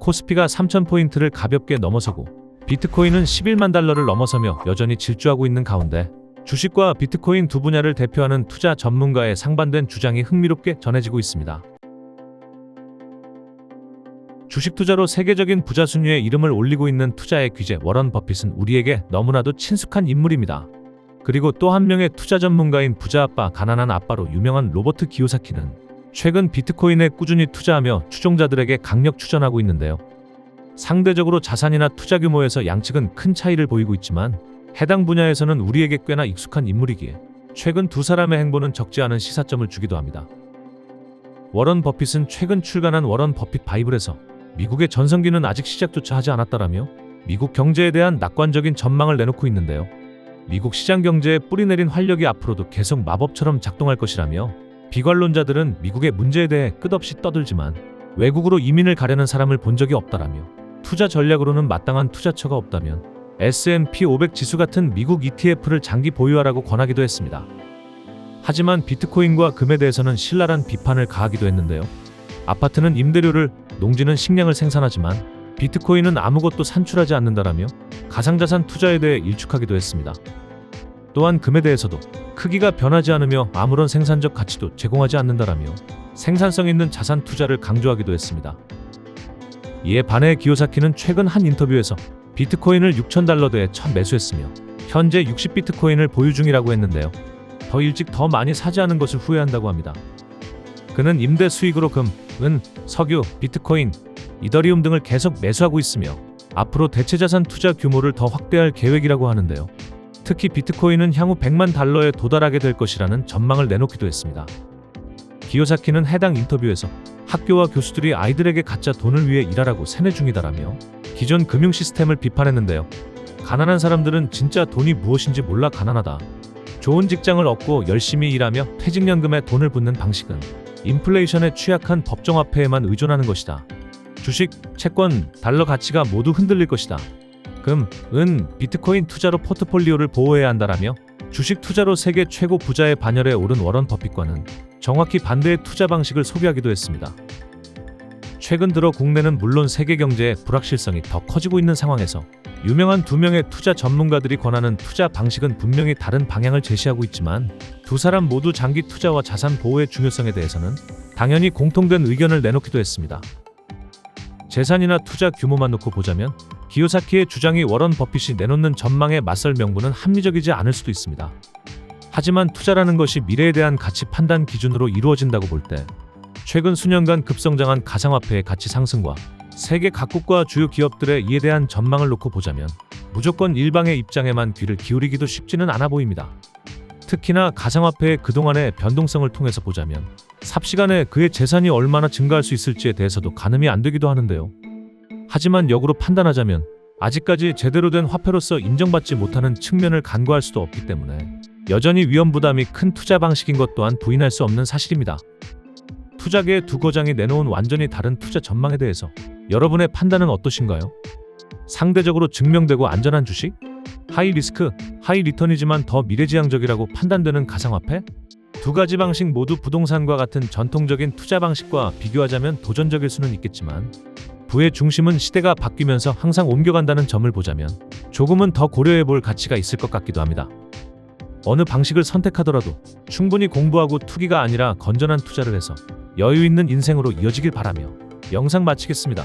코스피가 3,000포인트를 가볍게 넘어서고 비트코인은 11만 달러를 넘어서며 여전히 질주하고 있는 가운데 주식과 비트코인 두 분야를 대표하는 투자 전문가의 상반된 주장이 흥미롭게 전해지고 있습니다. 주식 투자로 세계적인 부자 순위에 이름을 올리고 있는 투자의 귀재 워런 버핏은 우리에게 너무나도 친숙한 인물입니다. 그리고 또 한 명의 투자 전문가인 부자 아빠 가난한 아빠로 유명한 로버트 기요사키는 최근 비트코인에 꾸준히 투자하며 추종자들에게 강력 추천하고 있는데요. 상대적으로 자산이나 투자 규모에서 양측은 큰 차이를 보이고 있지만 해당 분야에서는 우리에게 꽤나 익숙한 인물이기에 최근 두 사람의 행보는 적지 않은 시사점을 주기도 합니다. 워런 버핏은 최근 출간한 워런 버핏 바이블에서 미국의 전성기는 아직 시작조차 하지 않았다라며 미국 경제에 대한 낙관적인 전망을 내놓고 있는데요. 미국 시장 경제에 뿌리내린 활력이 앞으로도 계속 마법처럼 작동할 것이라며 비관론자들은 미국의 문제에 대해 끝없이 떠들지만 외국으로 이민을 가려는 사람을 본 적이 없다라며 투자 전략으로는 마땅한 투자처가 없다면 S&P 500 지수 같은 미국 ETF를 장기 보유하라고 권하기도 했습니다. 하지만 비트코인과 금에 대해서는 신랄한 비판을 가하기도 했는데요. 아파트는 임대료를, 농지는 식량을 생산하지만 비트코인은 아무것도 산출하지 않는다라며 가상자산 투자에 대해 일축하기도 했습니다. 또한 금에 대해서도 크기가 변하지 않으며 아무런 생산적 가치도 제공하지 않는다라며 생산성 있는 자산 투자를 강조하기도 했습니다. 이에 반해 기요사키는 최근 한 인터뷰에서 비트코인을 6,000달러대에 첫 매수했으며 현재 60비트코인을 보유 중이라고 했는데요. 더 일찍 더 많이 사지 않은 것을 후회한다고 합니다. 그는 임대 수익으로 금, 은, 석유, 비트코인, 이더리움 등을 계속 매수하고 있으며 앞으로 대체자산 투자 규모를 더 확대할 계획이라고 하는데요. 특히 비트코인은 향후 100만 달러에 도달하게 될 것이라는 전망을 내놓기도 했습니다. 기요사키는 해당 인터뷰에서 학교와 교수들이 아이들에게 가짜 돈을 위해 일하라고 세뇌 중이다라며 기존 금융 시스템을 비판했는데요. 가난한 사람들은 진짜 돈이 무엇인지 몰라 가난하다. 좋은 직장을 얻고 열심히 일하며 퇴직연금에 돈을 붓는 방식은 인플레이션에 취약한 법정화폐에만 의존하는 것이다. 주식, 채권, 달러 가치가 모두 흔들릴 것이다. 금, 은, 비트코인 투자로 포트폴리오를 보호해야 한다라며 주식 투자로 세계 최고 부자의 반열에 오른 워런 버핏과는 정확히 반대의 투자 방식을 소개하기도 했습니다. 최근 들어 국내는 물론 세계 경제의 불확실성이 더 커지고 있는 상황에서 유명한 두 명의 투자 전문가들이 권하는 투자 방식은 분명히 다른 방향을 제시하고 있지만 두 사람 모두 장기 투자와 자산 보호의 중요성에 대해서는 당연히 공통된 의견을 내놓기도 했습니다. 재산이나 투자 규모만 놓고 보자면 기요사키의 주장이 워런 버핏이 내놓는 전망에 맞설 명분은 합리적이지 않을 수도 있습니다. 하지만 투자라는 것이 미래에 대한 가치 판단 기준으로 이루어진다고 볼 때 최근 수년간 급성장한 가상화폐의 가치 상승과 세계 각국과 주요 기업들의 이에 대한 전망을 놓고 보자면 무조건 일방의 입장에만 귀를 기울이기도 쉽지는 않아 보입니다. 특히나 가상화폐의 그동안의 변동성을 통해서 보자면 삽시간에 그의 재산이 얼마나 증가할 수 있을지에 대해서도 가늠이 안 되기도 하는데요. 하지만 역으로 판단하자면 아직까지 제대로 된 화폐로서 인정받지 못하는 측면을 간과할 수도 없기 때문에 여전히 위험 부담이 큰 투자 방식인 것 또한 부인할 수 없는 사실입니다. 투자계의 두 거장이 내놓은 완전히 다른 투자 전망에 대해서 여러분의 판단은 어떠신가요? 상대적으로 증명되고 안전한 주식? 하이 리스크, 하이 리턴이지만 더 미래지향적이라고 판단되는 가상화폐? 두 가지 방식 모두 부동산과 같은 전통적인 투자 방식과 비교하자면 도전적일 수는 있겠지만 부의 중심은 시대가 바뀌면서 항상 옮겨간다는 점을 보자면 조금은 더 고려해 볼 가치가 있을 것 같기도 합니다. 어느 방식을 선택하더라도 충분히 공부하고 투기가 아니라 건전한 투자를 해서 여유 있는 인생으로 이어지길 바라며 영상 마치겠습니다.